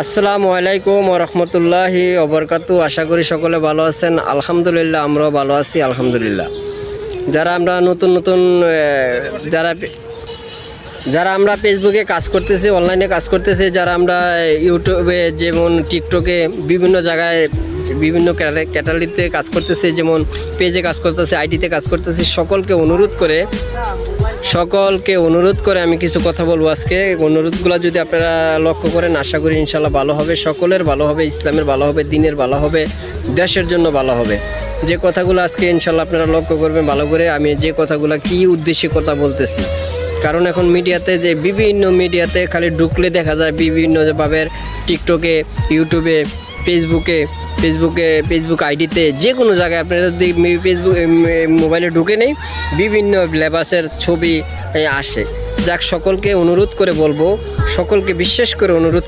আসসালামু আলাইকুম ওয়া রাহমাতুল্লাহি ওয়া বারাকাতুহু। আশা করি সকলে ভালো আছেন। আলহামদুলিল্লাহ, আমরাও ভালো আছি আলহামদুলিল্লাহ। যারা আমরা নতুন নতুন যারা আমরা ফেসবুকে কাজ করতেছি, অনলাইনে কাজ করতেছি, যারা আমরা ইউটিউবে যেমন টিকটকে বিভিন্ন জায়গায় বিভিন্ন ক্যাটাগরিতে কাজ করতেছি, যেমন পেজে কাজ করতেছি, আইডিতে কাজ করতেছি, সকলকে অনুরোধ করে আমি কিছু কথা বলবো আজকে। অনুরোধগুলো যদি আপনারা লক্ষ্য করেন, আশা করি ইনশাল্লাহ ভালো হবে, সকলের ভালো হবে, ইসলামের ভালো হবে, দিনের ভালো হবে, দেশের জন্য ভালো হবে। যে কথাগুলো আজকে ইনশাল্লাহ আপনারা লক্ষ্য করবেন ভালো করে, আমি যে কথাগুলো কী উদ্দেশ্যে কথা বলতেছি। কারণ এখন বিভিন্ন মিডিয়াতে খালি ঢুকলে দেখা যায় বিভিন্নভাবে টিকটকে, ইউটিউবে, ফেসবুক আইডিতে, যে কোনো জায়গায় আপনারা যদি মোবাইলে ঢুকে নেই, বিভিন্ন লেবাসের ছবি আসে। যাক, সকলকে অনুরোধ করে বলবো, সকলকে বিশেষ করে অনুরোধ